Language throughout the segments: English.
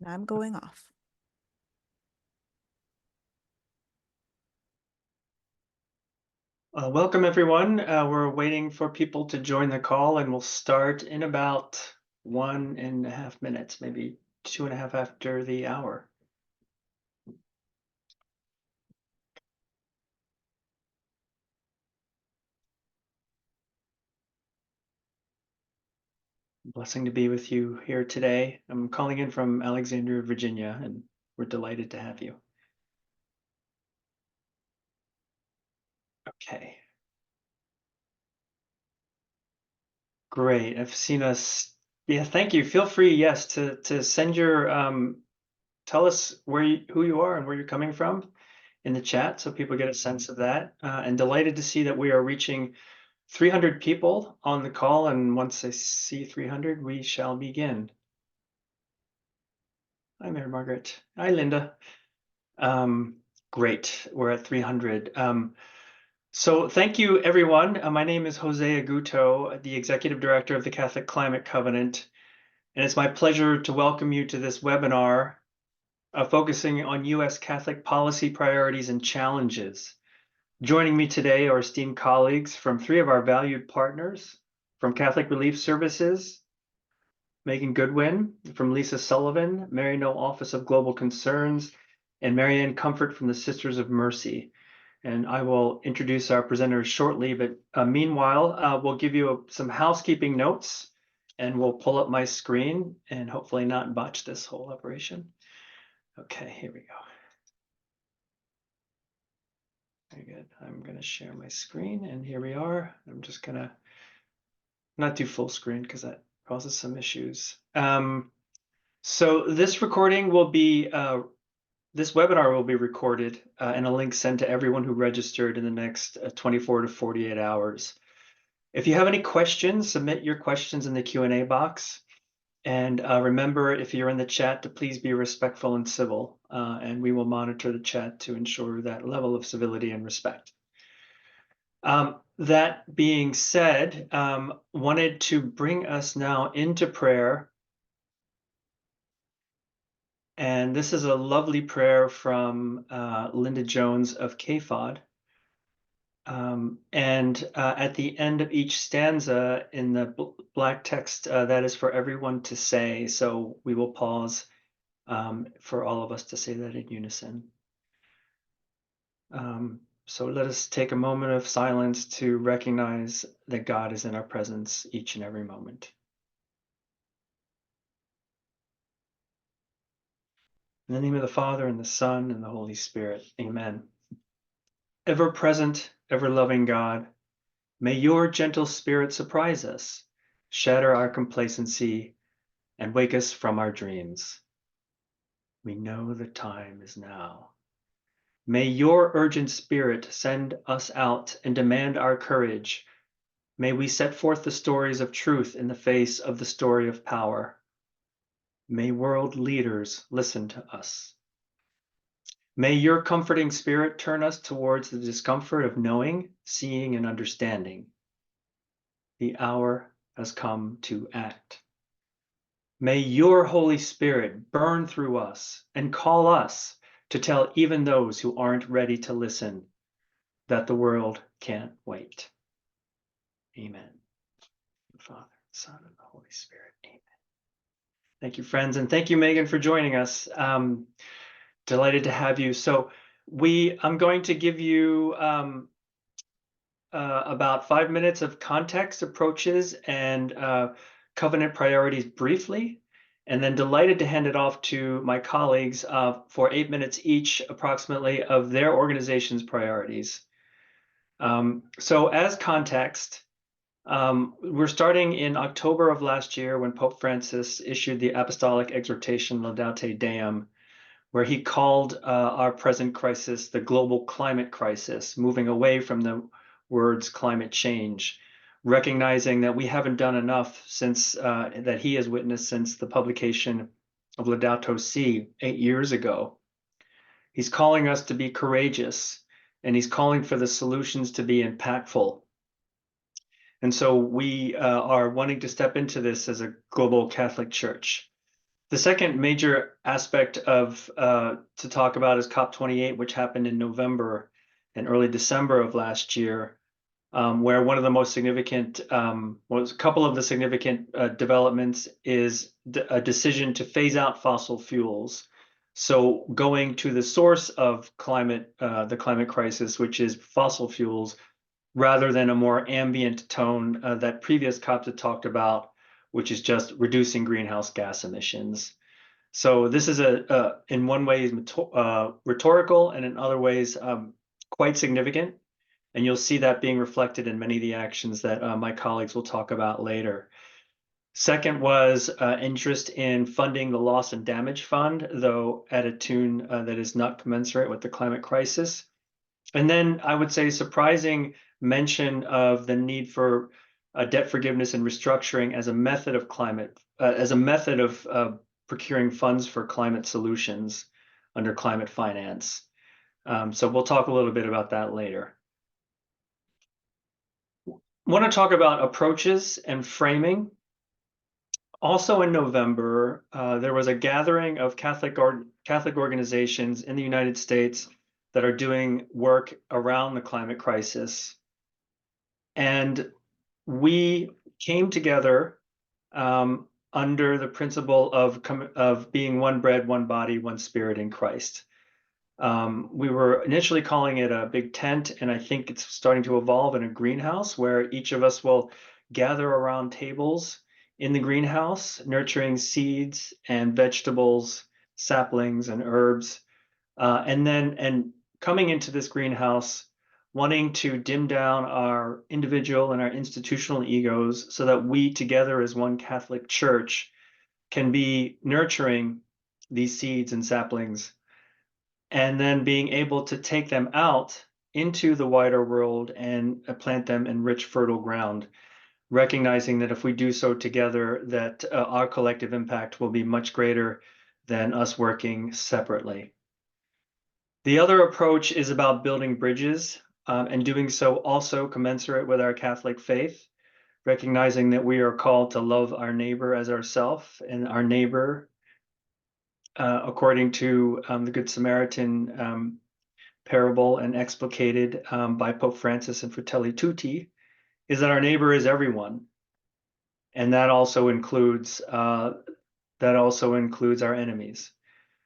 And I'm going off. Welcome, everyone. We're waiting for people to join the call, and we'll start in about 1.5 minutes, maybe 2.5 after the hour. Blessing to be with you here today. I'm calling in from Alexandria, Virginia, and we're delighted to have you. Okay. Great. I've seen us. Yeah, thank you. Feel free, yes, to send your tell us who you are and where you're coming from in the chat so people get a sense of that. And delighted to see that we are reaching 300 people on the call, and once I see 300, we shall begin. Hi, Mary Margaret. Hi, Linda. Great, we're at 300. So thank you, everyone. My name is Jose Aguto, the Executive Director of the Catholic Climate Covenant, and it's my pleasure to welcome you to this webinar focusing on U.S. Catholic policy priorities and challenges. Joining me today are esteemed colleagues from three of our valued partners, from Catholic Relief Services, Meghan Goodwin, from Lisa Sullivan, Maryknoll Office of Global Concerns, and Marianne Comfort from the Sisters of Mercy. And I will introduce our presenters shortly, but meanwhile, we'll give you some housekeeping notes, and we'll pull up my screen and hopefully not botch this whole operation. Okay, here we go. Very good. I'm going to share my screen, and here we are. I'm just going to not do full screen because that causes some issues. So this recording will be, this webinar will be recorded and a link sent to everyone who registered in the next 24 to 48 hours. If you have any questions, submit your questions in the Q&A box. And remember, if you're in the chat, to please be respectful and civil, and we will monitor the chat to ensure that level of civility and respect. That being said, wanted to bring us now into prayer. And this is a lovely prayer from Linda Jones of KFOD. At the end of each stanza in the black text, that is for everyone to say. So we will pause for all of us to say that in unison. So let us take a moment of silence to recognize that God is in our presence each and every moment. In the name of the Father, and the Son, and the Holy Spirit, amen. Ever present, ever loving God, may your gentle spirit surprise us, shatter our complacency, and wake us from our dreams. We know the time is now. May your urgent spirit send us out and demand our courage. May we set forth the stories of truth in the face of the story of power. May world leaders listen to us. May your comforting spirit turn us towards the discomfort of knowing, seeing, and understanding. The hour has come to act. May your Holy Spirit burn through us and call us to tell even those who aren't ready to listen that the world can't wait. Amen. Father, Son, and the Holy Spirit. Amen. Thank you, friends, and thank you, Meghan, for joining us. Delighted to have you. So I'm going to give you about 5 minutes of context, approaches, and covenant priorities briefly, and then delighted to hand it off to my colleagues for 8 minutes each, approximately, of their organization's priorities. So as context, we're starting in October of last year when Pope Francis issued the Apostolic Exhortation Laudate Deum, where he called our present crisis the global climate crisis, moving away from the words climate change, recognizing that we haven't done enough since that he has witnessed since the publication of Laudato Si 8 years ago. He's calling us to be courageous, and he's calling for the solutions to be impactful. And so we are wanting to step into this as a global Catholic Church. The second major aspect of to talk about is COP28, which happened in November and early December of last year, where one of the most significant, was a couple of the significant developments is a decision to phase out fossil fuels. So going to the source of the climate crisis, which is fossil fuels, rather than a more ambient tone that previous COPs had talked about, which is just reducing greenhouse gas emissions. So this is in one way rhetorical, and in other ways quite significant. And you'll see that being reflected in many of the actions that my colleagues will talk about later. Second was interest in funding the loss and damage fund, though at a tune that is not commensurate with the climate crisis. And then I would say surprising mention of the need for debt forgiveness and restructuring as a method of procuring funds for climate solutions under climate finance. So we'll talk a little bit about that later. I want to talk about approaches and framing. Also in November, there was a gathering of Catholic organizations in the United States that are doing work around the climate crisis. And we came together under the principle of being one bread, one body, one spirit in Christ. We were initially calling it a big tent, and I think it's starting to evolve in a greenhouse where each of us will gather around tables in the greenhouse, nurturing seeds and vegetables, saplings and herbs, and coming into this greenhouse, wanting to dim down our individual and our institutional egos so that we together as one Catholic Church can be nurturing these seeds and saplings, and then being able to take them out into the wider world and plant them in rich, fertile ground, recognizing that if we do so together, that our collective impact will be much greater than us working separately. The other approach is about building bridges, and doing so also commensurate with our Catholic faith, recognizing that we are called to love our neighbor as ourselves, and our neighbor, according to the Good Samaritan parable and explicated by Pope Francis in Fratelli Tutti, is that our neighbor is everyone, and that also includes our enemies.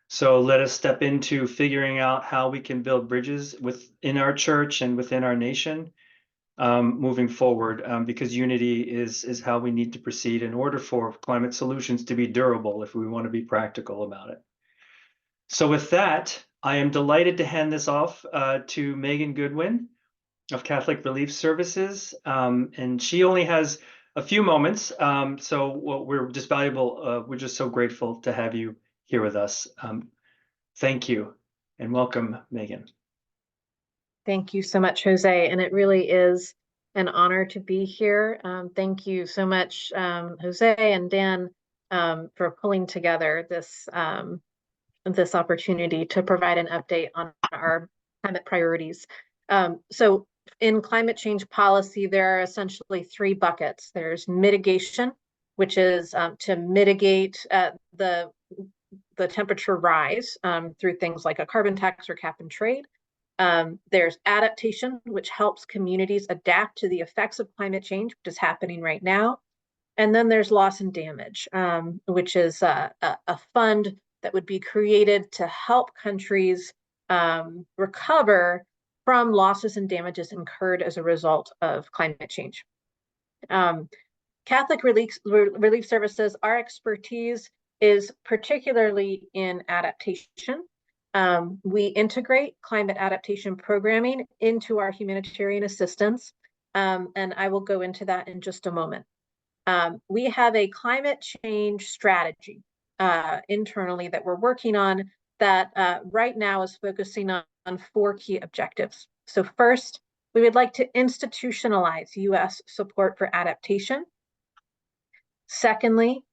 So let us step into figuring out how we can build bridges within our church and within our nation moving forward, because unity is how we need to proceed in order for climate solutions to be durable if we want to be practical about it. So with that, I am delighted to hand this off to Meghan Goodwin of Catholic Relief Services, and she only has a few moments, so we're just so grateful to have you here with us. Thank you, and welcome, Meghan. Thank you so much, Jose, and it really is an honor to be here. Thank you so much, Jose and Dan, for pulling together this opportunity to provide an update on our climate priorities. So in climate change policy, there are essentially three buckets. There's mitigation, which is to mitigate the temperature rise through things like a carbon tax or cap and trade. There's adaptation, which helps communities adapt to the effects of climate change, which is happening right now. And then there's loss and damage, which is a fund that would be created to help countries recover from losses and damages incurred as a result of climate change. Catholic Relief Services, our expertise is particularly in adaptation. We integrate climate adaptation programming into our humanitarian assistance, and I will go into that in just a moment. We have a climate change strategy internally that we're working on that right now is focusing on four key objectives. So first, we would like to institutionalize U.S. support for adaptation. Secondly,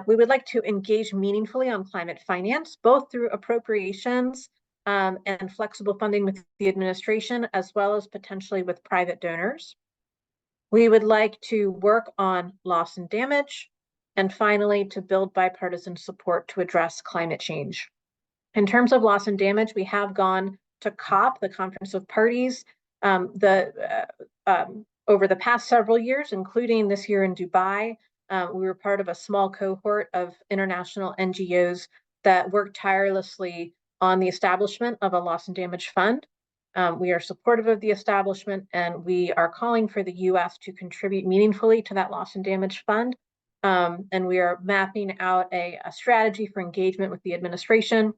we would like to engage meaningfully on climate finance, both through appropriations and flexible funding with the administration, as well as potentially with private donors. We would like to work on loss and damage, and finally, to build bipartisan support to address climate change. In terms of loss and damage, we have gone to COP, the Conference of Parties, over the past several years, including this year in Dubai. We were part of a small cohort of international NGOs that worked tirelessly on the establishment of a loss and damage fund. We are supportive of the establishment, and we are calling for the US to contribute meaningfully to that loss and damage fund. And we are mapping out a strategy for engagement with the administration,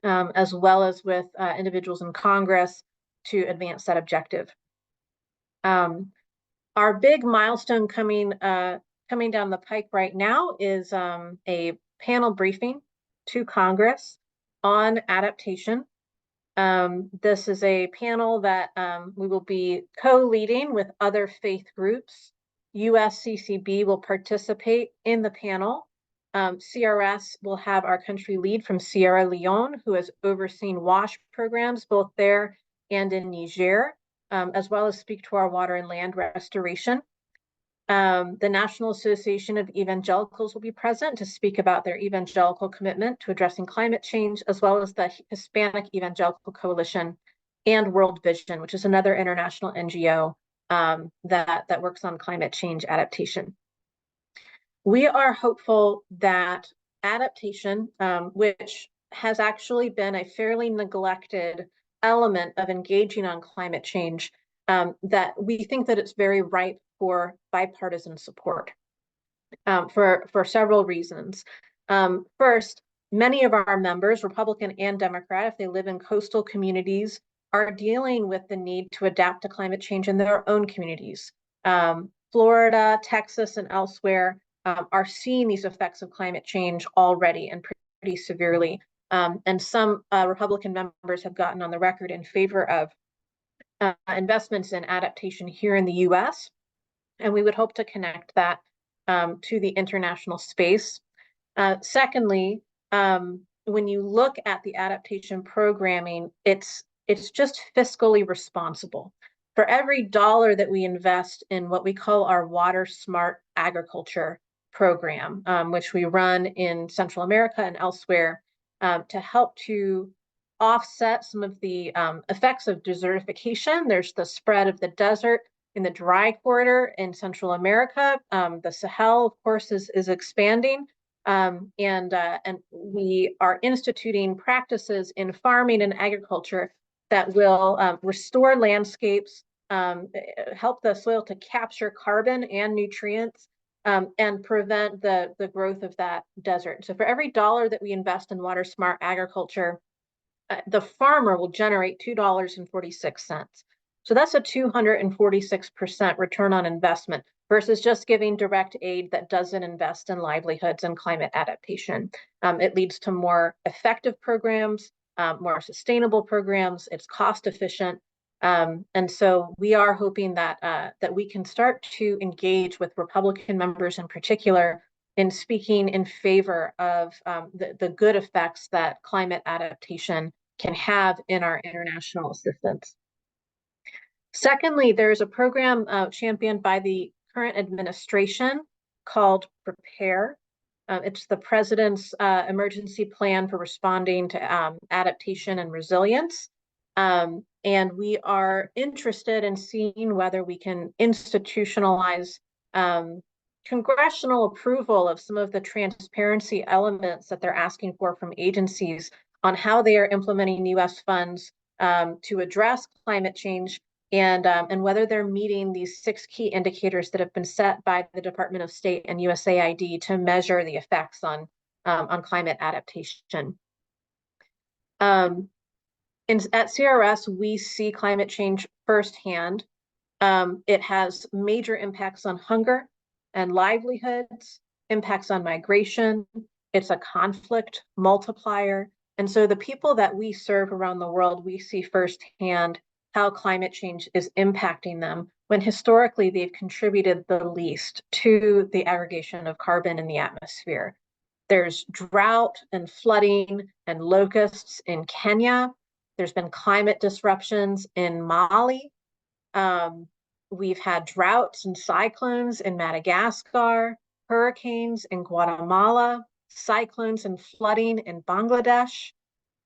as well as with individuals in Congress to advance that objective. Our big milestone coming down the pike right now is a panel briefing to Congress on adaptation. This is a panel that we will be co-leading with other faith groups. USCCB will participate in the panel. CRS will have our country lead from Sierra Leone, who has overseen WASH programs both there and in Niger, as well as speak to our water and land restoration. The National Association of Evangelicals will be present to speak about their evangelical commitment to addressing climate change, as well as the Hispanic Evangelical Coalition and World Vision, which is another international NGO that works on climate change adaptation. We are hopeful that adaptation, which has actually been a fairly neglected element of engaging on climate change, that we think that it's very ripe for bipartisan support for several reasons. First, many of our members, Republican and Democrat, if they live in coastal communities, are dealing with the need to adapt to climate change in their own communities. Florida, Texas, and elsewhere are seeing these effects of climate change already and pretty severely. And some Republican members have gotten on the record in favor of investments in adaptation here in the US. And we would hope to connect that to the international space. Secondly, when you look at the adaptation programming, it's just fiscally responsible. For every dollar that we invest in what we call our water smart agriculture program, which we run in Central America and elsewhere, to help to offset some of the effects of desertification. There's the spread of the desert in the dry corridor in Central America. The Sahel, of course, is expanding. And we are instituting practices in farming and agriculture that will restore landscapes, help the soil to capture carbon and nutrients, and prevent the growth of that desert. So for every dollar that we invest in water smart agriculture, the farmer will generate $2.46. So that's a 246% return on investment versus just giving direct aid that doesn't invest in livelihoods and climate adaptation. It leads to more effective programs, more sustainable programs. It's cost efficient. And so we are hoping that that we can start to engage with Republican members in particular in speaking in favor of the good effects that climate adaptation can have in our international assistance. Secondly, there's a program championed by the current administration called PREPARE. It's the President's emergency plan for responding to adaptation and resilience. And we are interested in seeing whether we can institutionalize congressional approval of some of the transparency elements that they're asking for from agencies on how they are implementing US funds to address climate change, and whether they're meeting these 6 key indicators that have been set by the Department of State and USAID to measure the effects on climate adaptation. At CRS, we see climate change firsthand. It has major impacts on hunger and livelihoods, impacts on migration. It's a conflict multiplier. And so the people that we serve around the world, we see firsthand how climate change is impacting them when historically they've contributed the least to the aggregation of carbon in the atmosphere. There's drought and flooding and locusts in Kenya. There's been climate disruptions in Mali. We've had droughts and cyclones in Madagascar. hurricanes in Guatemala, cyclones and flooding in Bangladesh,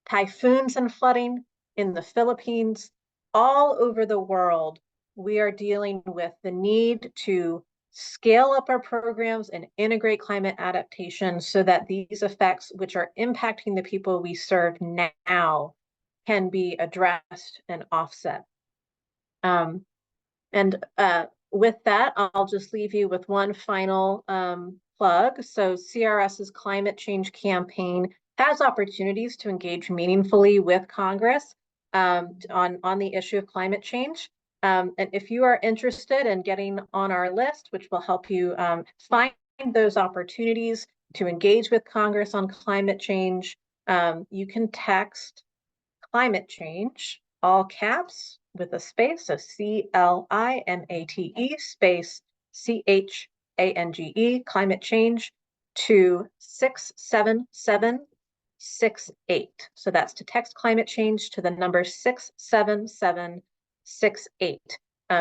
typhoons and flooding in the Philippines. All over the world, we are dealing with the need to scale up our programs and integrate climate adaptation so that these effects, which are impacting the people we serve now, can be addressed and offset. With that, I'll just leave you with one final plug. So CRS's climate change campaign has opportunities to engage meaningfully with Congress on the issue of climate change. And if you are interested in getting on our list, which will help you find those opportunities to engage with Congress on climate change, you can text climate change, all caps, with a space, so CLIMATE space CHANGE, climate change, to 67768. So that's to text climate change to the number 67768.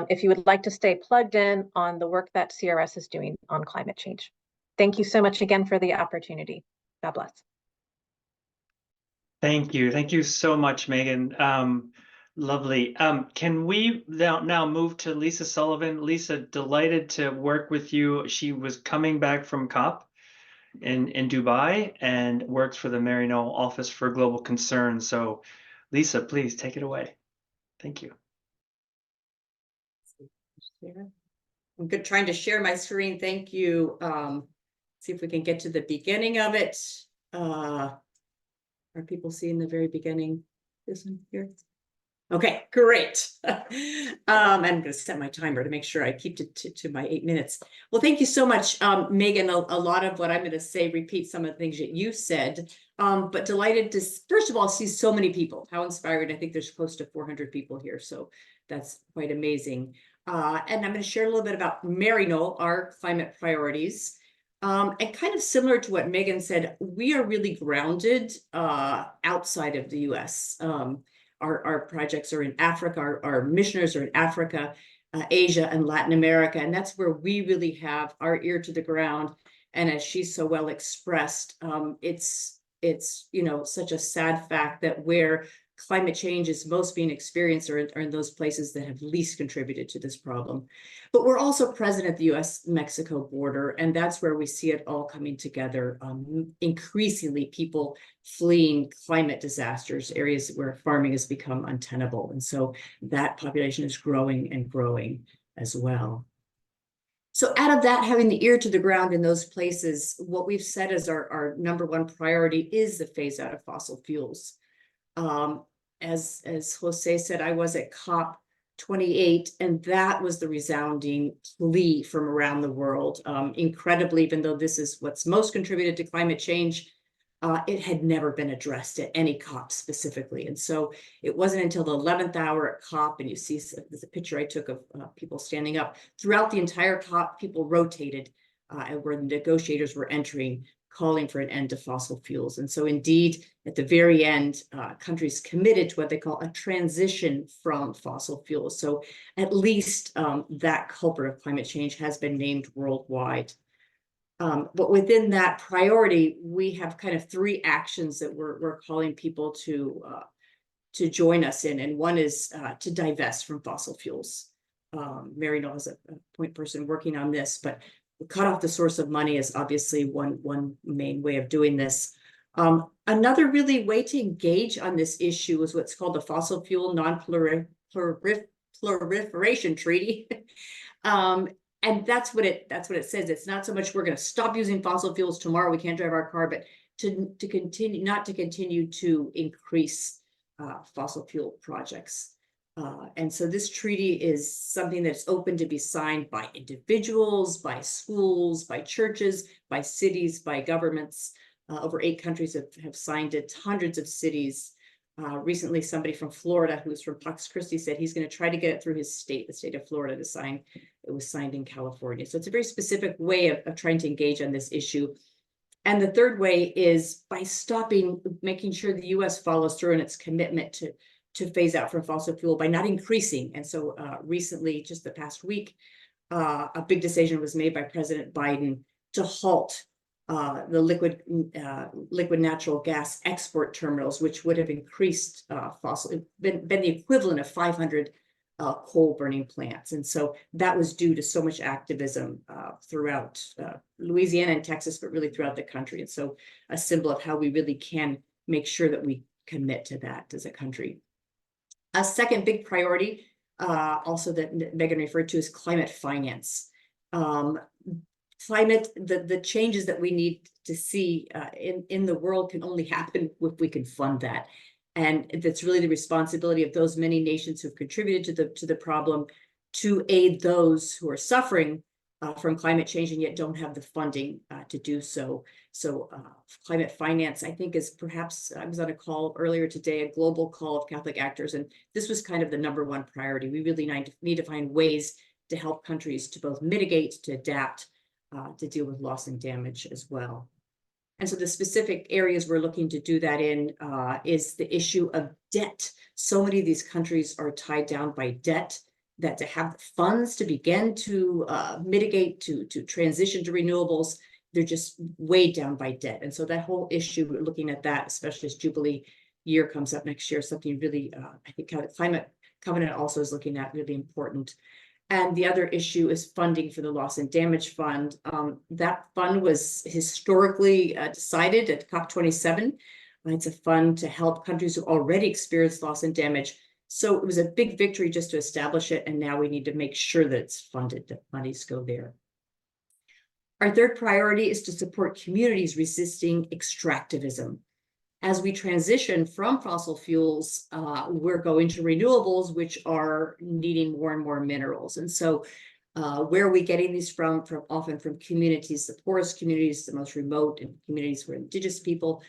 If you would like to stay plugged in on the work that CRS is doing on climate change. Thank you so much again for the opportunity. God bless. Thank you. Thank you so much, Meghan. Lovely. Can we now move to Lisa Sullivan? Lisa, delighted to work with you. She was coming back from COP in Dubai and works for the Maryknoll Office for Global Concern. So Lisa, please take it away. Thank you. I'm good, trying to share my screen. Thank you. See if we can get to the beginning of it. Are people seeing the very beginning? This one here. Okay, great. I'm going to set my timer to make sure I keep to my 8 minutes. Well, thank you so much, Meghan. A lot of what I'm going to say repeats some of the things that you said, but delighted to, first of all, see so many people. How inspired. I think there's close to 400 people here, so that's quite amazing. And I'm going to share a little bit about Maryknoll, our climate priorities. And kind of similar to what Meghan said, we are really grounded outside of the US. Our projects are in Africa, our missioners are in Africa, Asia, and Latin America. And that's where we really have our ear to the ground. And as she's so well expressed, it's such a sad fact that where climate change is most being experienced are in those places that have least contributed to this problem. But we're also present at the US-Mexico border, and that's where we see it all coming together. Increasingly, people fleeing climate disasters, areas where farming has become untenable. And so that population is growing and growing as well. So out of that, having the ear to the ground in those places, what we've said as our number one priority is the phase out of fossil fuels. As Jose said, I was at COP 28, and that was the resounding plea from around the world. Incredibly, even though this is what's most contributed to climate change, it had never been addressed at any COP specifically. And so it wasn't until the 11th hour at COP, and you see there's a picture I took of people standing up. Throughout the entire COP, people rotated where the negotiators were entering, calling for an end to fossil fuels. And so indeed, at the very end, countries committed to what they call a transition from fossil fuels. So at least that culprit of climate change has been named worldwide. But within that priority, we have kind of three actions that we're calling people to join us in. And one is to divest from fossil fuels. Maryknoll is a point person working on this, but cut off the source of money is obviously one main way of doing this. Another really way to engage on this issue is what's called the Fossil Fuel Non-Proliferation Treaty. And that's what it says. It's not so much we're going to stop using fossil fuels tomorrow, we can't drive our car, but to continue to increase fossil fuel projects. And so this treaty is something that's open to be signed by individuals, by schools, by churches, by cities, by governments. Over 8 countries have signed it, hundreds of cities. Recently, somebody from Florida, who's from Pax Christi, said he's going to try to get it through his state, the state of Florida, to sign. It was signed in California. So it's a very specific way of trying to engage on this issue. And the third way is by making sure the US follows through in its commitment to phase out from fossil fuel by not increasing. And so recently, just the past week, a big decision was made by President Biden to halt the liquid natural gas export terminals, which would have increased been the equivalent of 500 coal burning plants. And so that was due to so much activism throughout Louisiana and Texas, but really throughout the country. And so a symbol of how we really can make sure that we commit to that as a country. A second big priority also that Meghan referred to is climate finance. The changes that we need to see in the world can only happen if we can fund that. And that's really the responsibility of those many nations who've contributed to the problem to aid those who are suffering from climate change and yet don't have the funding to do so. So climate finance, I think, is perhaps, I was on a call earlier today, a global call of Catholic actors, and this was kind of the #1 priority. We really need to find ways to help countries to both mitigate, to adapt, to deal with loss and damage as well. And so the specific areas we're looking to do that in is the issue of debt. So many of these countries are tied down by debt, that to have the funds to begin to mitigate, to transition to renewables, they're just weighed down by debt. And so that whole issue, we're looking at that, especially as Jubilee year comes up next year, something really, I think Climate Covenant also is looking at, really important. And the other issue is funding for the Loss and Damage Fund. That fund was historically decided at COP27. It's a fund to help countries who already experienced loss and damage. So it was a big victory just to establish it, and now we need to make sure that it's funded, that monies go there. Our third priority is to support communities resisting extractivism. As we transition from fossil fuels, we're going to renewables, which are needing more and more minerals. And so where are we getting these from? Often from communities, the poorest communities, the most remote, and communities where indigenous people.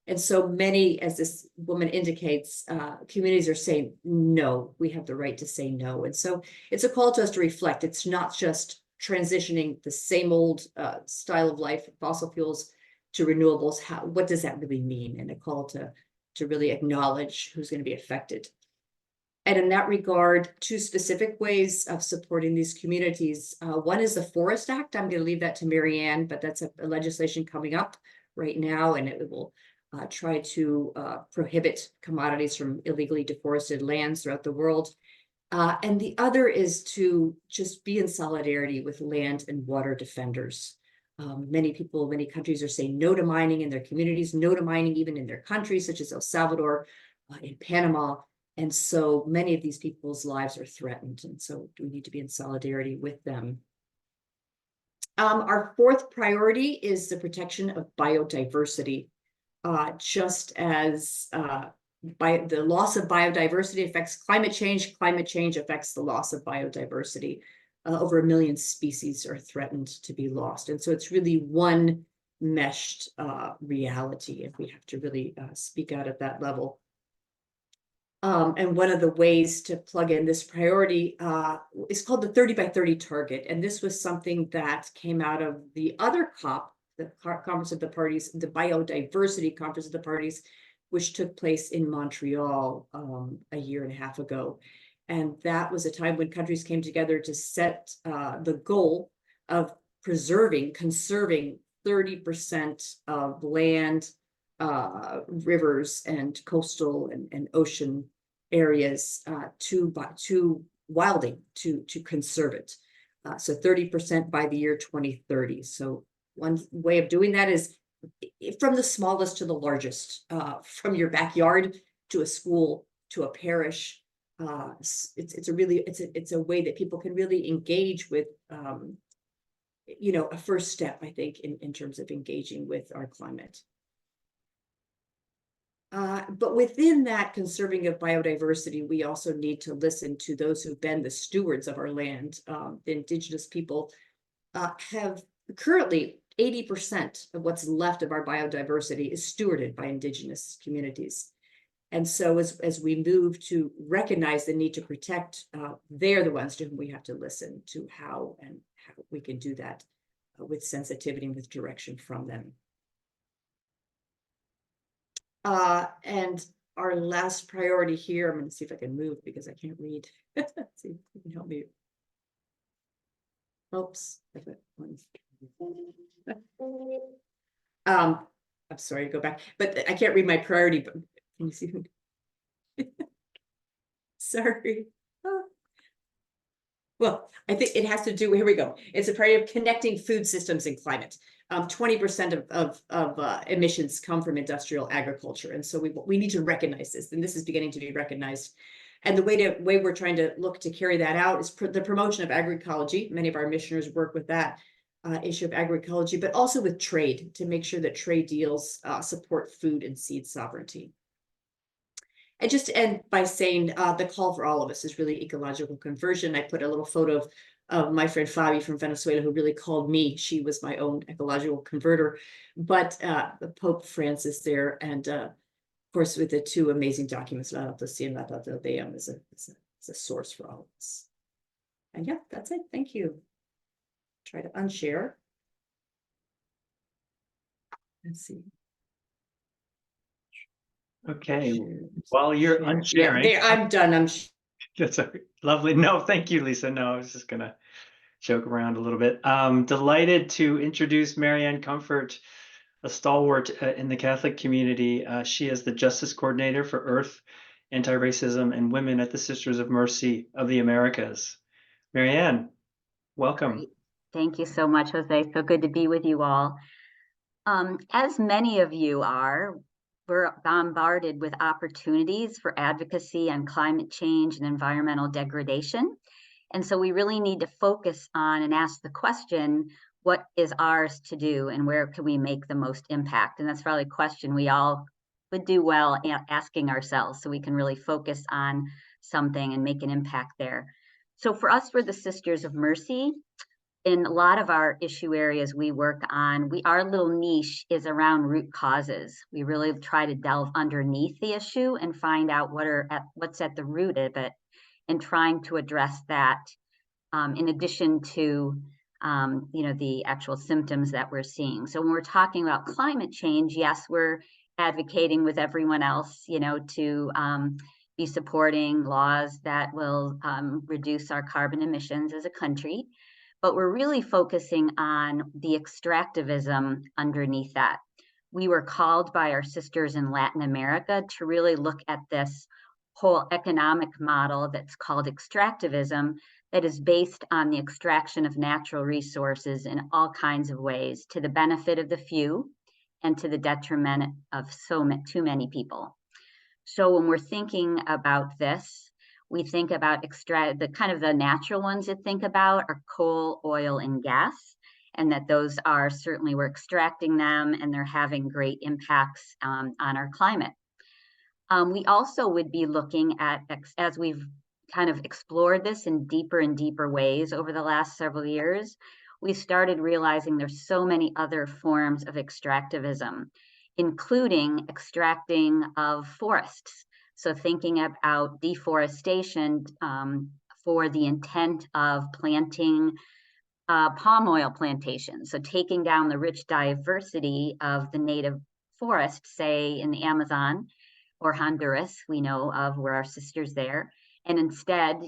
And so many, as this woman indicates, communities are saying, no, we have the right to say no. And so it's a call to us to reflect. It's not just transitioning the same old style of life, fossil fuels, to renewables. What does that really mean? And a call to really acknowledge who's going to be affected. And in that regard, 2 specific ways of supporting these communities. One is the Forest Act. I'm going to leave that to Marianne, but that's a legislation coming up right now, and it will try to prohibit commodities from illegally deforested lands throughout the world. And the other is to just be in solidarity with land and water defenders. Many people, many countries are saying no to mining in their communities, no to mining even in their countries, such as El Salvador, in Panama. And so many of these people's lives are threatened. And so we need to be in solidarity with them. Our fourth priority is the protection of biodiversity. Just as the loss of biodiversity affects climate change affects the loss of biodiversity. Over 1 million species are threatened to be lost. And so it's really one meshed reality, and we have to really speak out at that level. And one of the ways to plug in this priority is called the 30 by 30 target. And this was something that came out of the other COP, the Conference of the Parties, the Biodiversity Conference of the Parties, which took place in Montreal a year and a half ago. And that was a time when countries came together to set the goal of conserving 30% of land, rivers, and coastal and ocean areas to wilding, to conserve it. So 30% by the year 2030. So one way of doing that is from the smallest to the largest, from your backyard to a school to a parish. It's a way that people can really engage with, a first step, I think, in terms of engaging with our climate. But within that conserving of biodiversity, we also need to listen to those who've been the stewards of our land. The indigenous people have currently 80% of what's left of our biodiversity is stewarded by indigenous communities. And so as we move to recognize the need to protect, they're the ones to whom we have to listen to how we can do that with sensitivity and with direction from them. And our last priority here, I'm going to see if I can move because I can't read. Let's see if you can help me. Oops. I'm sorry to go back, but I can't read my priority, but can you see? Sorry. Well, I think it has to do, here we go. It's a priority of connecting food systems and climate. 20% of emissions come from industrial agriculture. And so we need to recognize this, and this is beginning to be recognized. And the way we're trying to look to carry that out is the promotion of agroecology. Many of our missioners work with that issue of agroecology, but also with trade to make sure that trade deals support food and seed sovereignty. And just to end by saying the call for all of us is really ecological conversion. I put a little photo of my friend Fabi from Venezuela, who really called me. She was my own ecological converter. But the Pope Francis there, and of course, with the two amazing documents, Laudato Si and Laudato Deum, is a source for all of us. And yeah, that's it. Thank you. Try to unshare. Let's see. Okay, while you're unsharing, there, I'm done. That's lovely. No, thank you, Lisa. No, I was just gonna joke around a little bit. Delighted to introduce Marianne Comfort, a stalwart in the Catholic community. She is the Justice Coordinator for Earth, Anti-Racism, and Women at the Sisters of Mercy of the Americas. Marianne, welcome. Great. Thank you so much, Jose. So good to be with you all. As many of you are, we're bombarded with opportunities for advocacy on climate change and environmental degradation. And so we really need to focus on and ask the question, what is ours to do and where can we make the most impact? And that's probably a question we all would do well at asking ourselves, so we can really focus on something and make an impact there. So for us, we're the Sisters of Mercy. In a lot of our issue areas we work on, our little niche is around root causes. We really try to delve underneath the issue and find out what's at the root of it, and trying to address that in addition to the actual symptoms that we're seeing. So when we're talking about climate change, yes, we're advocating with everyone else, to be supporting laws that will reduce our carbon emissions as a country. But we're really focusing on the extractivism underneath that. We were called by our sisters in Latin America to really look at this whole economic model that's called extractivism, that is based on the extraction of natural resources in all kinds of ways, to the benefit of the few and to the detriment of too many people. So when we're thinking about this, we think about the natural ones to think about are coal, oil, and gas, and that those are certainly, we're extracting them and they're having great impacts on our climate. We also would be looking at, as we've kind of explored this in deeper and deeper ways over the last several years, we started realizing there's so many other forms of extractivism, including extracting of forests. So thinking about deforestation for the intent of planting palm oil plantations. So taking down the rich diversity of the native forest, say in the Amazon or Honduras, we know of, where our sisters there, and instead,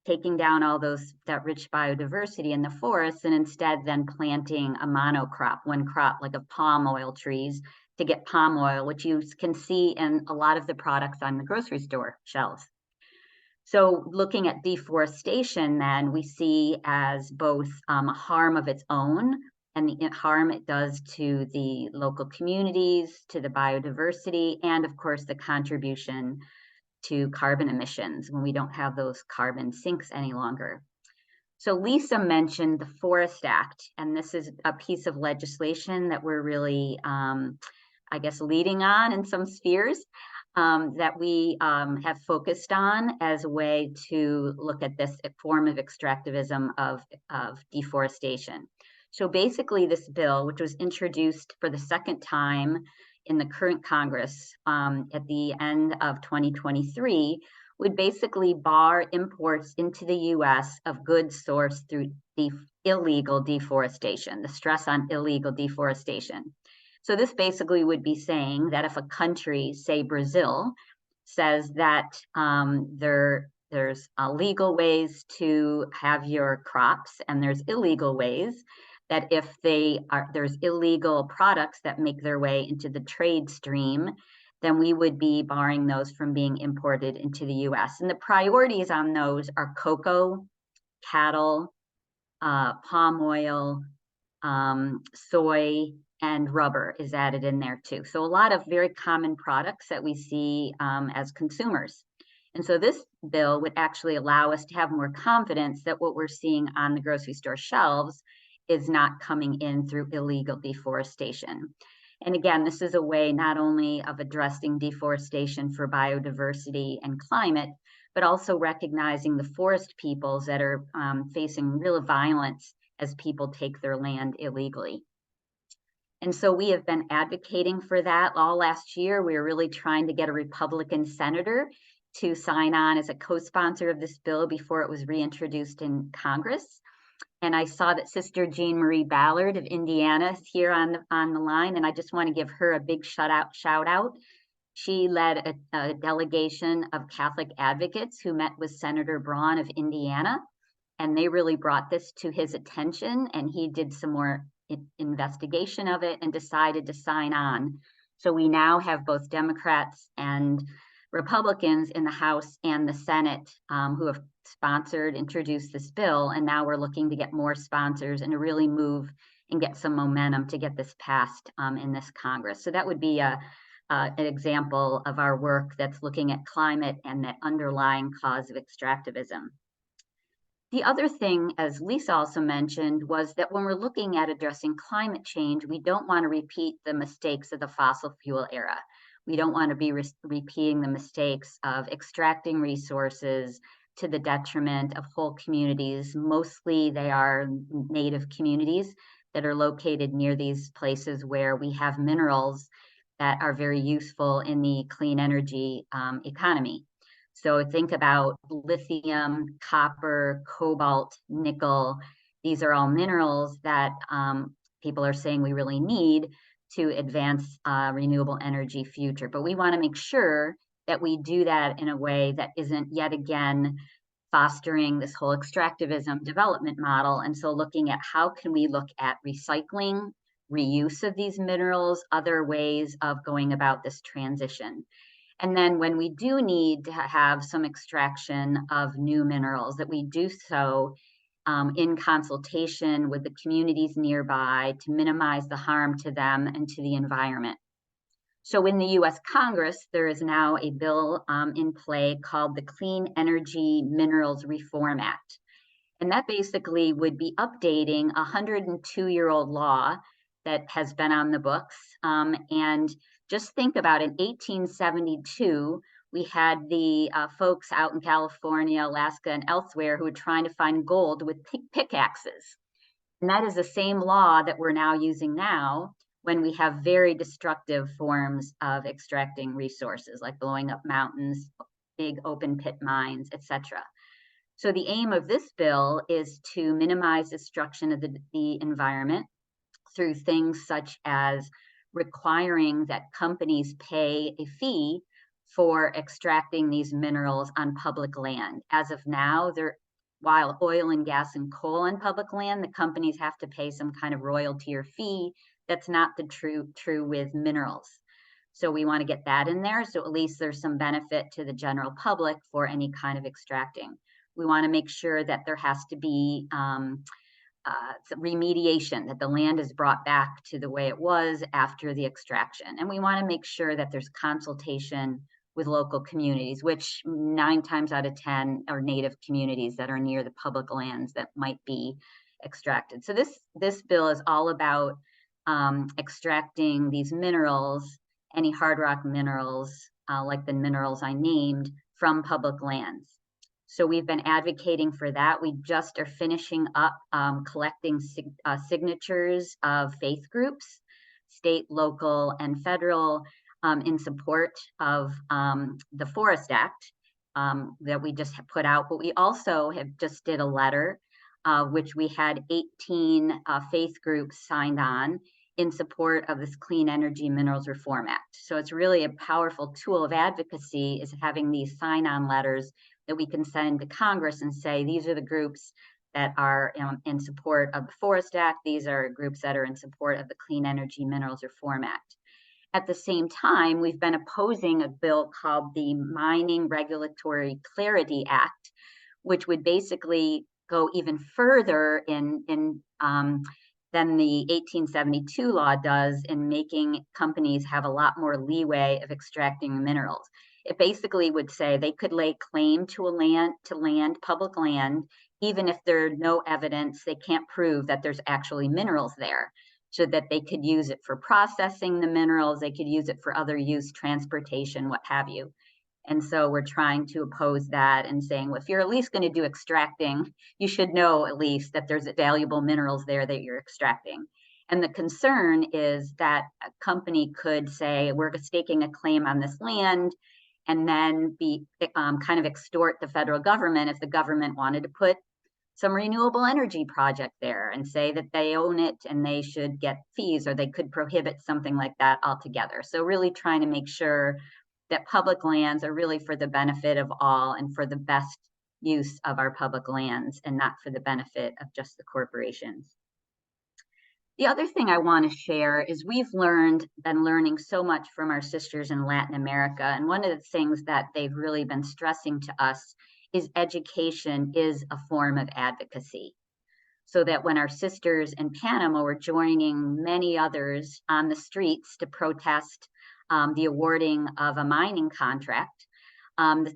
taking down all that rich biodiversity in the forest, and instead then planting a monocrop, one crop, like of palm oil trees, to get palm oil, which you can see in a lot of the products on the grocery store shelves. So looking at deforestation, then, we see as both a harm of its own and the harm it does to the local communities, to the biodiversity, and of course the contribution to carbon emissions when we don't have those carbon sinks any longer. So Lisa mentioned the Forest Act, and this is a piece of legislation that we're really, leading on in some spheres, that we have focused on as a way to look at this form of extractivism of deforestation. So basically this bill, which was introduced for the second time in the current Congress at the end of 2023, would basically bar imports into the US of goods sourced through illegal deforestation, the stress on illegal deforestation. So this basically would be saying that if a country, say Brazil, says that there's legal ways to have your crops and there's illegal ways, that if there's illegal products that make their way into the trade stream, then we would be barring those from being imported into the US. And the priorities on those are cocoa, cattle, palm oil, soy, and rubber is added in there too. So a lot of very common products that we see as consumers. And so this bill would actually allow us to have more confidence that what we're seeing on the grocery store shelves is not coming in through illegal deforestation. And again, this is a way not only of addressing deforestation for biodiversity and climate, but also recognizing the forest peoples that are facing real violence as people take their land illegally. And so we have been advocating for that all last year. We were really trying to get a Republican senator to sign on as a co-sponsor of this bill before it was reintroduced in Congress. And I saw that Sister Jean Marie Ballard of Indiana is here on the line, and I just want to give her a big shout out. She led a delegation of Catholic advocates who met with Senator Braun of Indiana, and they really brought this to his attention, and he did some more investigation of it and decided to sign on. So we now have both Democrats and Republicans in the House and the Senate who have introduced this bill, and now we're looking to get more sponsors and to really move and get some momentum to get this passed in this Congress. So that would be an example of our work that's looking at climate and that underlying cause of extractivism. The other thing, as Lisa also mentioned, was that when we're looking at addressing climate change, we don't want to repeat the mistakes of the fossil fuel era. We don't want to be repeating the mistakes of extracting resources to the detriment of whole communities. Mostly they are native communities that are located near these places where we have minerals that are very useful in the clean energy economy. So think about lithium, copper, cobalt, nickel. These are all minerals that people are saying we really need to advance renewable energy future. But we want to make sure that we do that in a way that isn't yet again fostering this whole extractivism development model. And so looking at how can we look at recycling, reuse of these minerals, other ways of going about this transition. And then when we do need to have some extraction of new minerals, that we do so in consultation with the communities nearby to minimize the harm to them and to the environment. So in the US Congress, there is now a bill in play called the Clean Energy Minerals Reform Act. And that basically would be updating a 102-year-old law that has been on the books. And just think about in 1872, we had the folks out in California, Alaska, and elsewhere who were trying to find gold with pickaxes. And that is the same law that we're now using now when we have very destructive forms of extracting resources, like blowing up mountains, big open pit mines, etc. So the aim of this bill is to minimize destruction of the environment through things such as requiring that companies pay a fee for extracting these minerals on public land. As of now, while oil and gas and coal on public land, the companies have to pay some kind of royalty or fee. That's not the true with minerals. So we want to get that in there, so at least there's some benefit to the general public for any kind of extracting. We want to make sure that there has to be remediation, that the land is brought back to the way it was after the extraction. And we want to make sure that there's consultation with local communities, which 9 times out of 10 are native communities that are near the public lands that might be extracted. So this bill is all about extracting these minerals, any hard rock minerals, like the minerals I named, from public lands. So we've been advocating for that. We just are finishing up collecting signatures of faith groups, state, local, and federal, in support of the Forest Act that we just put out. But we also have just did a letter, which we had 18 faith groups signed on in support of this Clean Energy Minerals Reform Act. So it's really a powerful tool of advocacy, is having these sign-on letters that we can send to Congress and say, these are the groups that are in support of the Forest Act. These are groups that are in support of the Clean Energy Minerals Reform Act. At the same time, we've been opposing a bill called the Mining Regulatory Clarity Act, which would basically go even further than the 1872 law does in making companies have a lot more leeway of extracting minerals. It basically would say they could lay claim to public land, even if there's no evidence, they can't prove that there's actually minerals there, so that they could use it for processing the minerals, they could use it for other use, transportation, what have you. And so we're trying to oppose that and saying, well, if you're at least going to do extracting, you should know at least that there's valuable minerals there that you're extracting. And the concern is that a company could say, we're staking a claim on this land, and then be kind of extort the federal government if the government wanted to put some renewable energy project there and say that they own it and they should get fees, or they could prohibit something like that altogether. So really trying to make sure that public lands are really for the benefit of all and for the best use of our public lands, and not for the benefit of just the corporations. The other thing I want to share is we've been learning so much from our sisters in Latin America. And one of the things that they've really been stressing to us is education is a form of advocacy. So that when our sisters in Panama were joining many others on the streets to protest the awarding of a mining contract,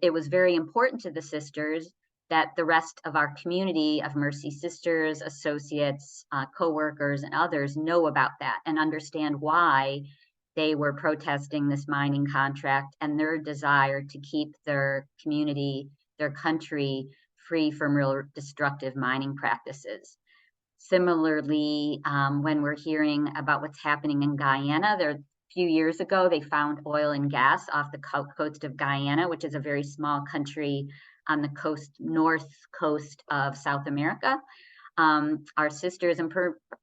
it was very important to the sisters that the rest of our community of Mercy Sisters, associates, co-workers, and others know about that and understand why they were protesting this mining contract and their desire to keep their community, their country, free from real destructive mining practices. Similarly, when we're hearing about what's happening in Guyana, a few years ago, they found oil and gas off the coast of Guyana, which is a very small country on the north coast of South America. Our sisters, and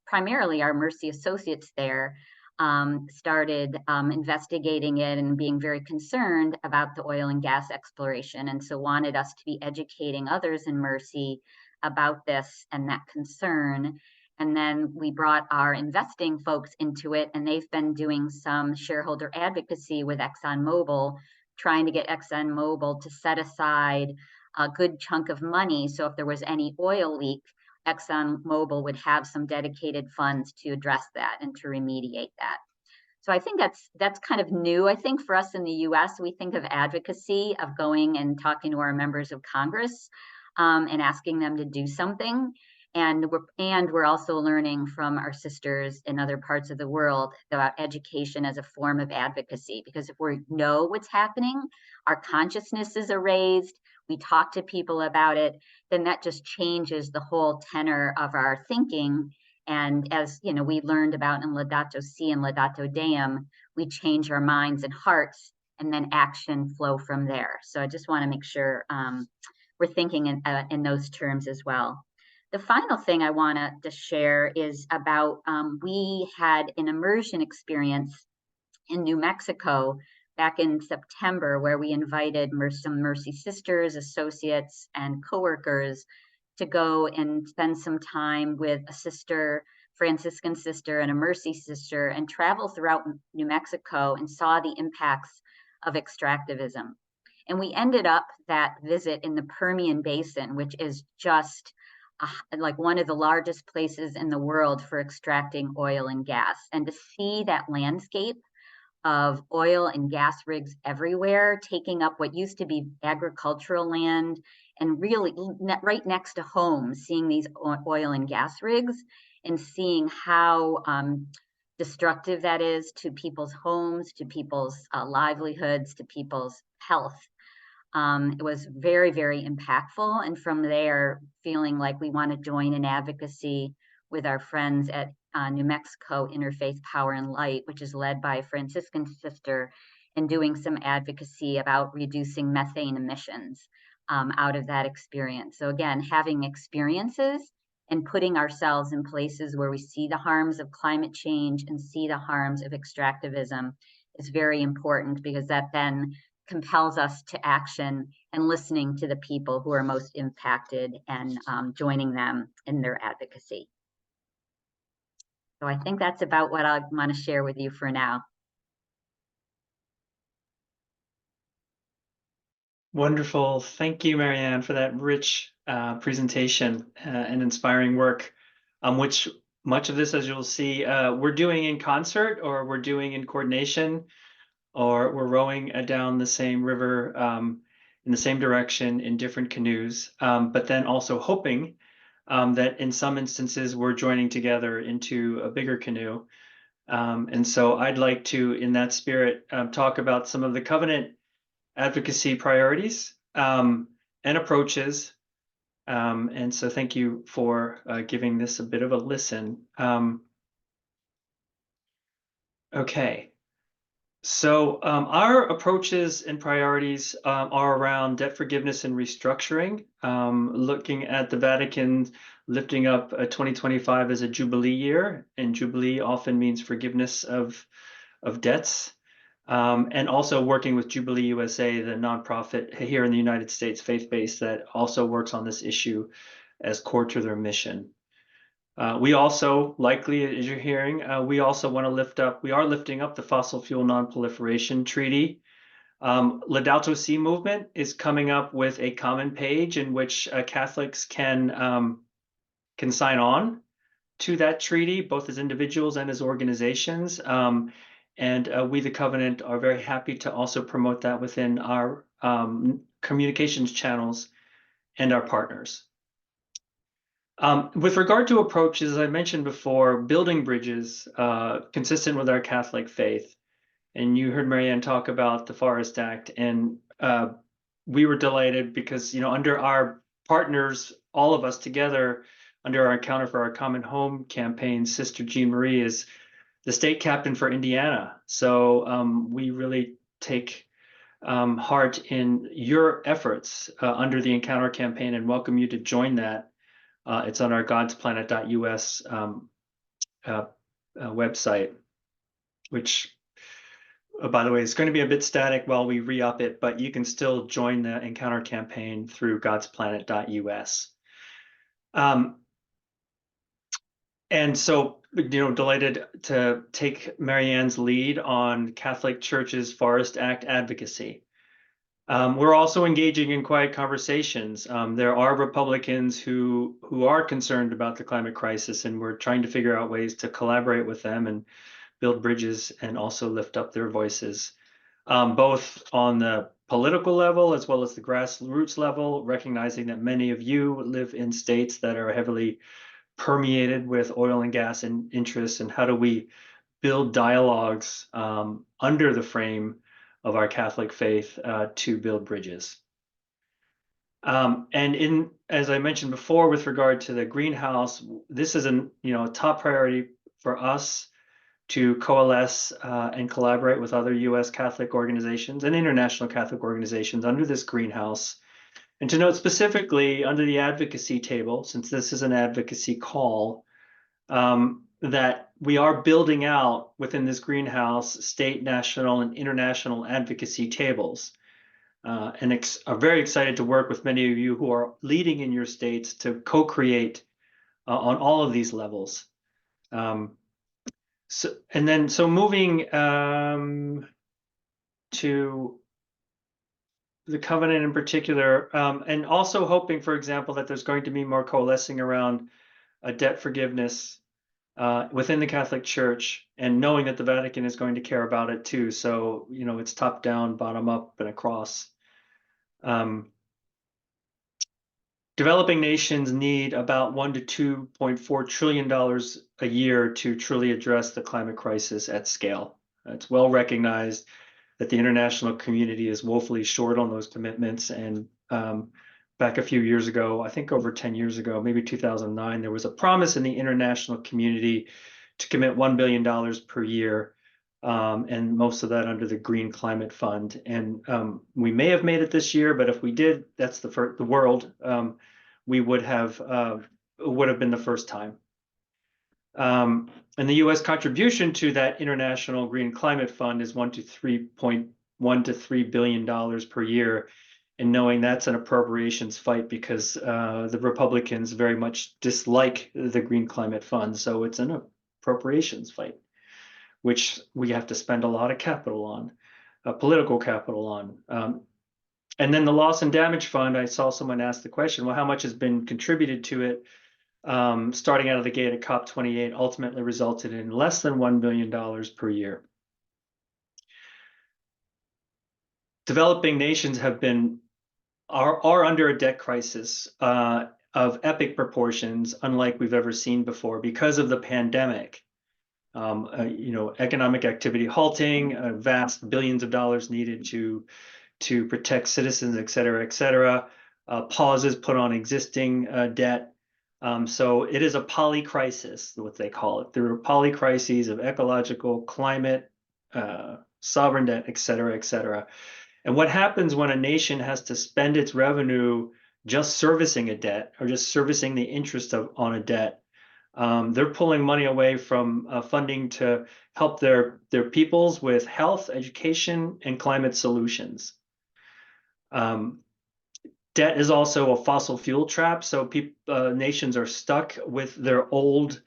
primarily our Mercy associates there, started investigating it and being very concerned about the oil and gas exploration, and so wanted us to be educating others in Mercy about this and that concern. And then we brought our investing folks into it, and they've been doing some shareholder advocacy with ExxonMobil, trying to get ExxonMobil to set aside a good chunk of money. So if there was any oil leak, ExxonMobil would have some dedicated funds to address that and to remediate that. So I think that's kind of new. I think for us in the US, we think of advocacy, of going and talking to our members of Congress and asking them to do something. And we're also learning from our sisters in other parts of the world about education as a form of advocacy, because if we know what's happening, our consciousnesses are raised, we talk to people about it, then that just changes the whole tenor of our thinking. And as you know, we learned about in Laudato Si and Laudato Deum, we change our minds and hearts, and then action flow from there. So I just want to make sure we're thinking in those terms as well. The final thing I want to share is about, we had an immersion experience in New Mexico back in September, where we invited some Mercy Sisters, associates, and coworkers to go and spend some time with a sister, Franciscan sister, and a Mercy sister, and travel throughout New Mexico and saw the impacts of extractivism. And we ended up that visit in the Permian Basin, which is just like one of the largest places in the world for extracting oil and gas. And to see that landscape of oil and gas rigs everywhere, taking up what used to be agricultural land, and really right next to homes, seeing these oil and gas rigs and seeing how destructive that is to people's homes, to people's livelihoods, to people's health. It was very, very impactful. And from there, feeling like we want to join in advocacy with our friends at New Mexico Interfaith Power and Light, which is led by a Franciscan sister, and doing some advocacy about reducing methane emissions out of that experience. So again, having experiences and putting ourselves in places where we see the harms of climate change and see the harms of extractivism is very important, because that then compels us to action and listening to the people who are most impacted and joining them in their advocacy. So I think that's about what I want to share with you for now. Wonderful. Thank you, Marianne, for that rich presentation and inspiring work, which much of this, as you'll see, we're doing in concert, or we're doing in coordination, or we're rowing down the same river in the same direction in different canoes, but then also hoping that in some instances we're joining together into a bigger canoe. And so I'd like to, in that spirit, talk about some of the covenant advocacy priorities and approaches. And so thank you for giving this a bit of a listen. Okay. So our approaches and priorities are around debt forgiveness and restructuring, looking at the Vatican lifting up 2025 as a Jubilee year, and Jubilee often means forgiveness of debts, and also working with Jubilee USA, the nonprofit here in the United States, faith-based, that also works on this issue as core to their mission. We also, likely, as you're hearing, we also want to we are lifting up the Fossil Fuel Non-Proliferation Treaty. Laudato Si movement is coming up with a common page in which Catholics can sign on to that treaty, both as individuals and as organizations. And we, the Covenant, are very happy to also promote that within our communications channels and our partners. With regard to approaches, as I mentioned before, building bridges consistent with our Catholic faith. And you heard Marianne talk about the Forest Act, and we were delighted because, under our partners, all of us together, under our Encounter for Our Common Home campaign, Sister Jean Marie is the state captain for Indiana. So we really take heart in your efforts under the Encounter campaign and welcome you to join that. It's on our godsplanet.us website, which, by the way, is going to be a bit static while we re-up it, but you can still join the Encounter campaign through godsplanet.us. And so, delighted to take Marianne's lead on Catholic Church's Forest Act advocacy. We're also engaging in quiet conversations. There are Republicans who are concerned about the climate crisis, and we're trying to figure out ways to collaborate with them and build bridges and also lift up their voices, both on the political level as well as the grassroots level, recognizing that many of you live in states that are heavily permeated with oil and gas interests, and how do we build dialogues under the frame of our Catholic faith to build bridges. And as I mentioned before, with regard to the greenhouse, this is a top priority for us to coalesce and collaborate with other U.S. Catholic organizations and international Catholic organizations under this greenhouse. And to note specifically under the advocacy table, since this is an advocacy call, that we are building out within this greenhouse state, national, and international advocacy tables. And are very excited to work with many of you who are leading in your states to co-create on all of these levels. So moving to the Covenant in particular, and also hoping, for example, that there's going to be more coalescing around debt forgiveness within the Catholic Church, and knowing that the Vatican is going to care about it too. So, it's top down, bottom up, and across. Developing nations need about $1 to $2.4 trillion a year to truly address the climate crisis at scale. It's well recognized that the international community is woefully short on those commitments. And back a few years ago, I think over 10 years ago, maybe 2009, there was a promise in the international community to commit $1 billion per year, and most of that under the Green Climate Fund. And we may have made it this year, but if we did, that's the world. We would have been the first time. And the U.S. contribution to that International Green Climate Fund is $1 to $3.1 $1 to $3 billion per year, and knowing that's an appropriations fight because the Republicans very much dislike the Green Climate Fund. So it's an appropriations fight, which we have to spend a lot of capital on, political capital on. And then the loss and damage fund, I saw someone ask the question, well, how much has been contributed to it? Starting out of the gate at COP28 ultimately resulted in less than $1 billion per year. Developing nations are under a debt crisis of epic proportions, unlike we've ever seen before, because of the pandemic. Economic activity halting, vast billions of dollars needed to protect citizens, et cetera, pauses put on existing debt. So it is a polycrisis, what they call it. There are polycrises of ecological, climate, sovereign debt, et cetera. And what happens when a nation has to spend its revenue just servicing a debt or just servicing the interest on a debt? They're pulling money away from funding to help their peoples with health, education, and climate solutions. Debt is also a fossil fuel trap, so nations are stuck with their old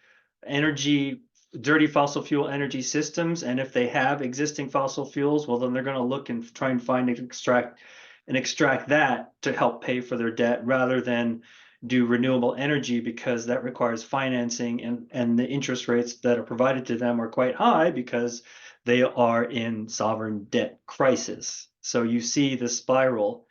dirty fossil fuel energy systems, and if they have existing fossil fuels, well, then they're going to look and try and find and extract that to help pay for their debt, rather than do renewable energy, because that requires financing, and the interest rates that are provided to them are quite high because they are in sovereign debt crisis. So you see the spiral,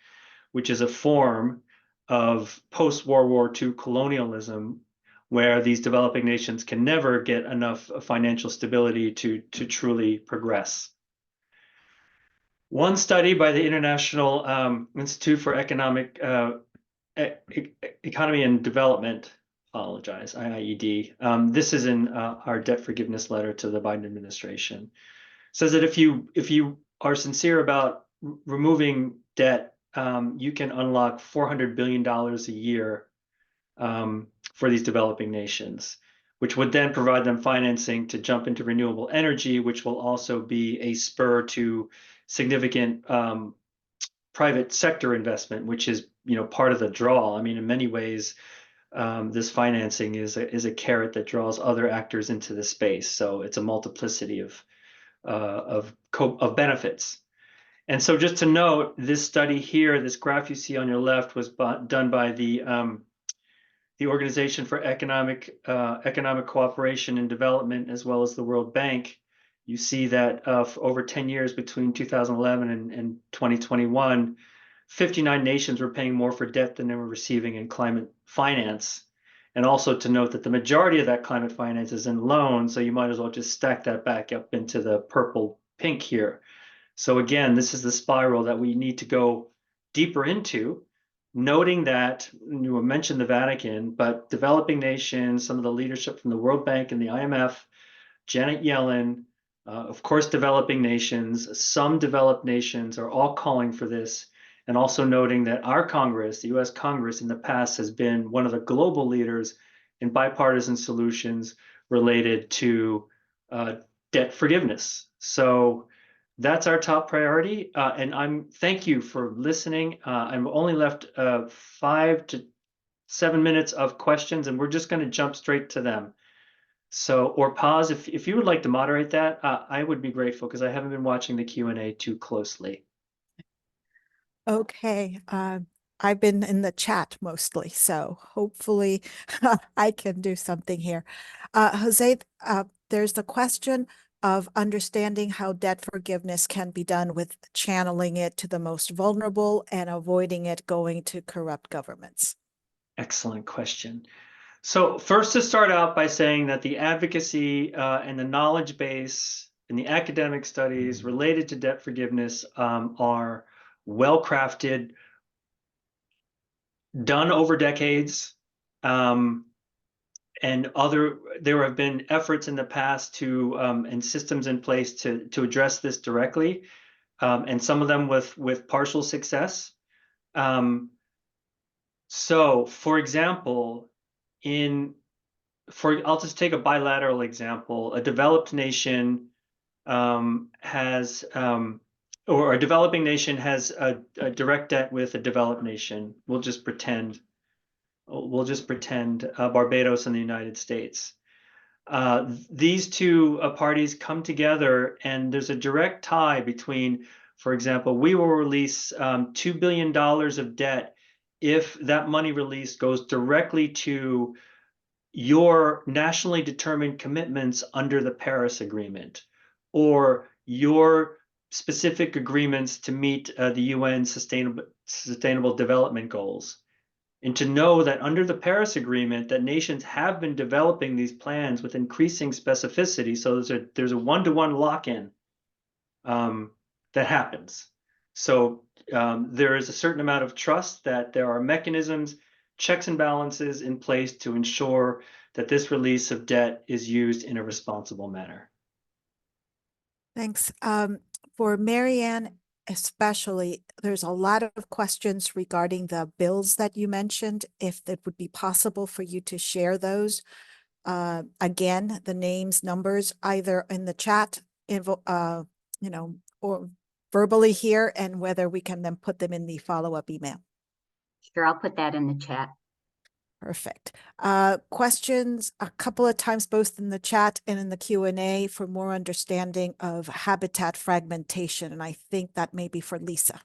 which is a form of post-World War II colonialism, where these developing nations can never get enough financial stability to truly progress. One study by the International Institute for Economic Economy and Development, IIED, this is in our debt forgiveness letter to the Biden administration, says that if you are sincere about removing debt, you can unlock $400 billion a year for these developing nations, which would then provide them financing to jump into renewable energy, which will also be a spur to significant private sector investment, which is part of the draw. I mean, in many ways, this financing is a carrot that draws other actors into the space. So it's a multiplicity of benefits. And so, just to note, this study here, this graph you see on your left, was done by the Organization for Economic Cooperation and Development, as well as the World Bank. You see that for over 10 years, between 2011 and 2021, 59 nations were paying more for debt than they were receiving in climate finance. And also to note that the majority of that climate finance is in loans, so you might as well just stack that back up into the purple pink here. So again, this is the spiral that we need to go deeper into, noting that you mentioned the Vatican, but developing nations, some of the leadership from the World Bank and the IMF, Janet Yellen, of course, developing nations, some developed nations are all calling for this, and also noting that our Congress, the US Congress, in the past has been one of the global leaders in bipartisan solutions related to debt forgiveness. So that's our top priority, and thank you for listening. I'm only left 5 to 7 minutes of questions, and we're just going to jump straight to them. So, or pause if you would like to moderate that. I would be grateful, because I haven't been watching the Q&A too closely. Okay, I've been in the chat mostly, so hopefully I can do something here. Jose, there's the question of understanding how debt forgiveness can be done with channeling it to the most vulnerable and avoiding it going to corrupt governments. Excellent question. So first, to start out by saying that the advocacy and the knowledge base and the academic studies related to debt forgiveness are well-crafted, done over decades, and there have been efforts in the past and systems in place to address this directly, and some of them with partial success. So, for example, I'll just take a bilateral example. A developed nation has or a developing nation has a direct debt with a developed nation. We'll just pretend Barbados and the United States. These two parties come together, and there's a direct tie between, for example, we will release $2 billion of debt if that money release goes directly to your nationally determined commitments under the Paris Agreement, or your specific agreements to meet the UN Sustainable Development Goals. And to know that under the Paris Agreement, that nations have been developing these plans with increasing specificity. So there's a one-to-one lock-in that happens. So there is a certain amount of trust that there are mechanisms, checks and balances in place to ensure that this release of debt is used in a responsible manner. Thanks. For Marianne, especially, there's a lot of questions regarding the bills that you mentioned, if it would be possible for you to share those. Again, the names, numbers, either in the chat, or verbally here, and whether we can then put them in the follow-up email. Sure, I'll put that in the chat. Perfect. Questions a couple of times, both in the chat and in the Q&A, for more understanding of habitat fragmentation. And I think that may be for Lisa.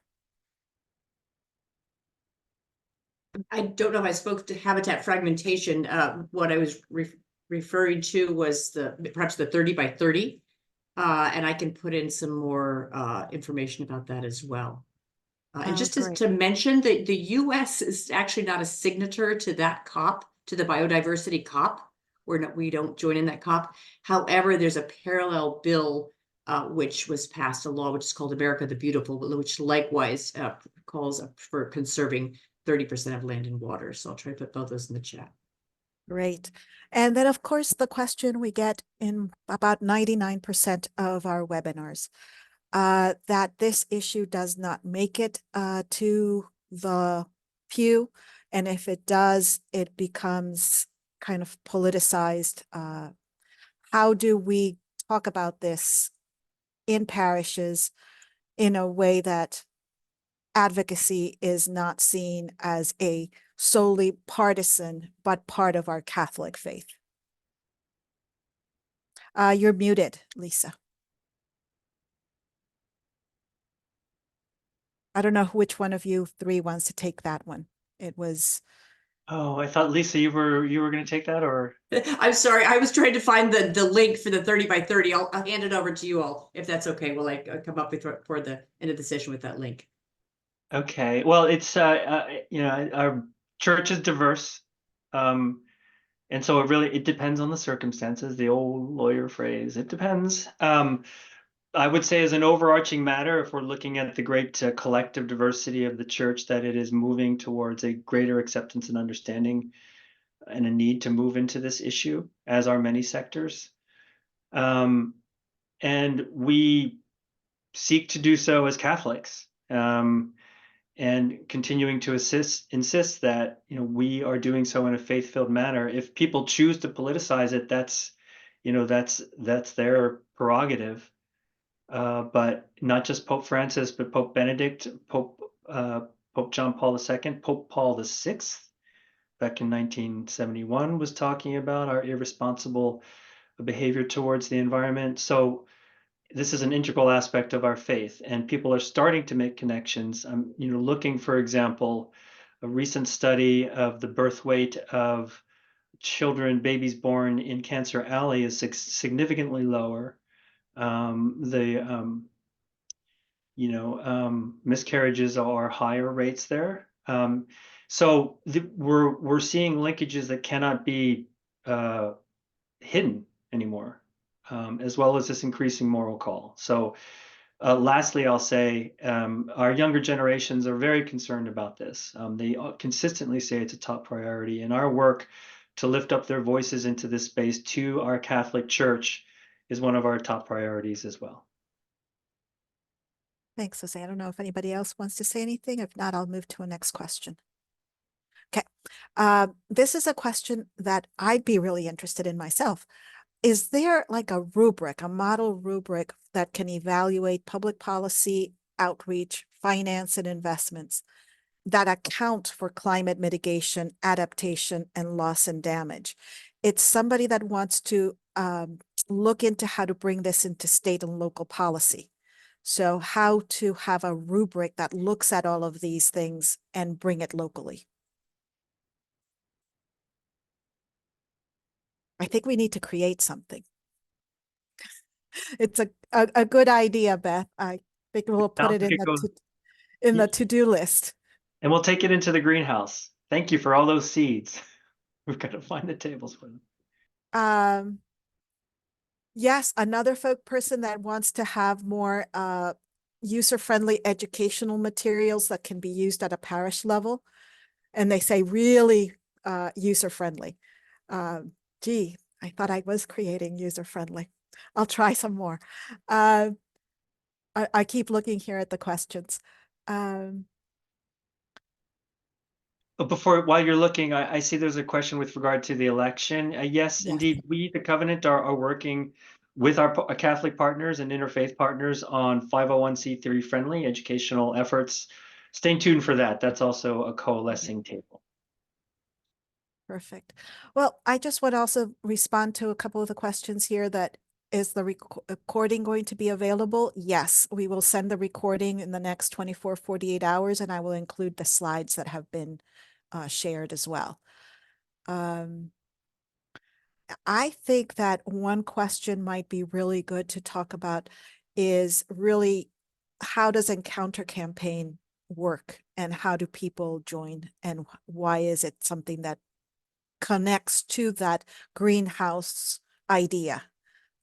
I don't know if I spoke to habitat fragmentation. What I was referring to was perhaps the 30 by 30. And I can put in some more information about that as well. And just to mention that the US is actually not a signatory to that COP, to the biodiversity COP. We don't join in that COP. However, there's a parallel bill which was passed, a law which is called America the Beautiful, which likewise calls for conserving 30% of land and water. So I'll try to put both those in the chat. Great. And then, of course, the question we get in about 99% of our webinars, that this issue does not make it to the pew. And if it does, it becomes kind of politicized. How do we talk about this in parishes in a way that advocacy is not seen as a solely partisan, but part of our Catholic faith? You're muted, Lisa. I don't know which one of you three wants to take that one. It was. Oh, I thought, Lisa, you were going to take that, or? I'm sorry, I was trying to find the link for the 30 by 30. I'll hand it over to you all, if that's okay. Will I come up with for the end of the session with that link? Okay. Well, it's our church is diverse, and so it depends on the circumstances. The old lawyer phrase, it depends. I would say, as an overarching matter, if we're looking at the great collective diversity of the church, that it is moving towards a greater acceptance and understanding, and a need to move into this issue, as are many sectors. And we seek to do so as Catholics, and continuing to insist that we are doing so in a faith-filled manner. If people choose to politicize it, that's their prerogative. But not just Pope Francis, but Pope Benedict, Pope John Paul II, Pope Paul VI, back in 1971, was talking about our irresponsible behavior towards the environment. So this is an integral aspect of our faith, and people are starting to make connections. I'm looking, for example, a recent study of the birth weight of babies born in Cancer Alley is significantly lower. Miscarriages are higher rates there. So we're seeing linkages that cannot be hidden anymore, as well as this increasing moral call. So lastly, I'll say our younger generations are very concerned about this. They consistently say it's a top priority, and our work to lift up their voices into this space to our Catholic Church is one of our top priorities as well. Thanks, Jose. I don't know if anybody else wants to say anything. If not, I'll move to a next question. Okay. This is a question that I'd be really interested in myself. Is there like a rubric, a model rubric that can evaluate public policy outreach, finance, and investments that account for climate mitigation, adaptation, and loss and damage. It's somebody that wants to look into how to bring this into state and local policy. So how to have a rubric that looks at all of these things and bring it locally. I think we need to create something. It's a good idea, Beth. I think we'll put it in the to-do list. And we'll take it into the greenhouse. Thank you for all those seeds. We've got to find the tables for them. Yes, another folk person that wants to have more user-friendly educational materials that can be used at a parish level. And they say really user-friendly. Gee, I thought I was creating user-friendly. I'll try some more. I keep looking here at the questions. While you're looking, I see there's a question with regard to the election. Yes, Yes. Indeed, we, the Covenant, are working with our Catholic partners and interfaith partners on 501c3 friendly educational efforts. Stay tuned for that. That's also a coalescing table. Perfect. Well, I just would also respond to a couple of the questions here. That is the recording going to be available? Yes, we will send the recording in the next 24, 48 hours, and I will include the slides that have been shared as well. I think that one question might be really good to talk about is really how does Encounter Campaign work and how do people join and why is it something that connects to that greenhouse idea?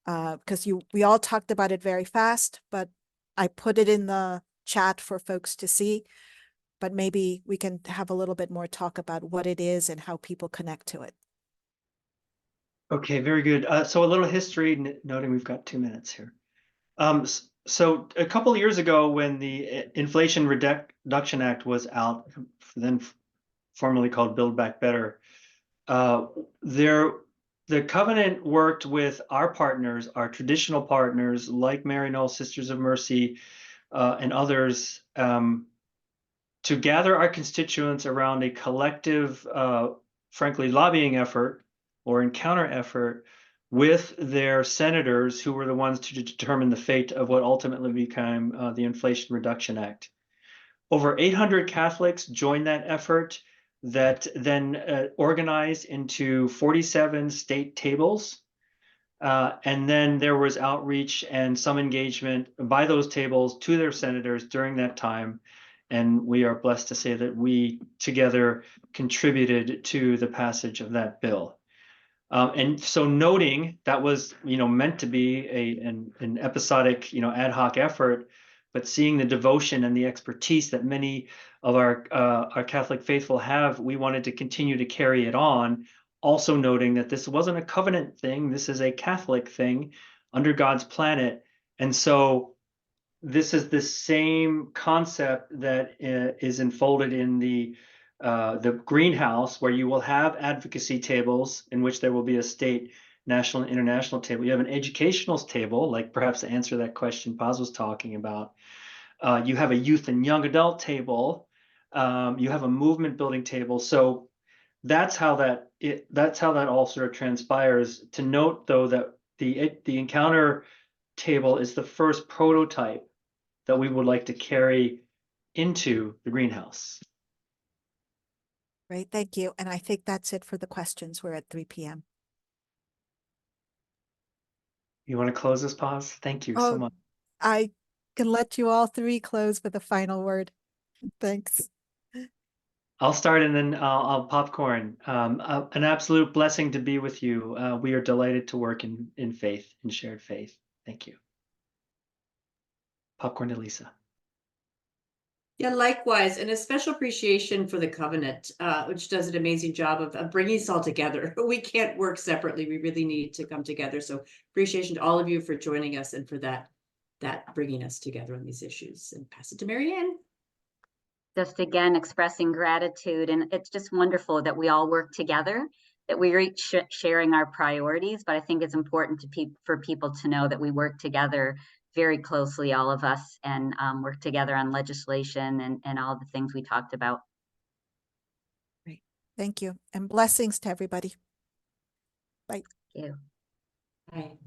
Because we all talked about it very fast, but I put it in the chat for folks to see, but maybe we can have a little bit more talk about what it is and how people connect to it. Okay, very good. So a little history, noting we've got 2 minutes here. So a couple of years ago, when the Inflation Reduction Act was out, then formerly called Build Back Better, the Covenant worked with our partners, our traditional partners like Maryknoll, Sisters of Mercy, and others, to gather our constituents around a collective, frankly, lobbying effort or encounter effort with their senators, who were the ones to determine the fate of what ultimately became the Inflation Reduction Act. Over 800 Catholics joined that effort that then organized into 47 state tables. And then there was outreach and some engagement by those tables to their senators during that time. And we are blessed to say that we together contributed to the passage of that bill. And so noting that was, meant to be an episodic, ad hoc effort, but seeing the devotion and the expertise that many of our Catholic faithful have, we wanted to continue to carry it on. Also noting that this wasn't a covenant thing, this is a Catholic thing under God's planet. And so this is the same concept that is enfolded in the greenhouse, where you will have advocacy tables in which there will be a state, national, and international table. You have an educational table, like perhaps to answer that question Paz was talking about. You have a youth and young adult table. You have a movement building table. So that's how that all sort of transpires. To note, though, that the encounter table is the first prototype that we would like to carry into the greenhouse. Great, thank you. And I think that's it for the questions. We're at 3 p.m. You want to close this, Paz? Thank you so much. I can let you all three close with a final word. Thanks. I'll start and then I'll popcorn. An absolute blessing to be with you. We are delighted to work in faith, in shared faith. Thank you. Popcorn to Lisa. Yeah, likewise, and a special appreciation for the Covenant, which does an amazing job of bringing us all together. We can't work separately. We really need to come together. So appreciation to all of you for joining us and for that bringing us together on these issues. And pass it to Marianne. Just again, expressing gratitude. And it's just wonderful that we all work together, that we're each sharing our priorities. But I think it's important for people to know that we work together very closely, all of us, and work together on legislation and all the things we talked about. Thank you. And blessings to everybody. Bye. Thank you. Right.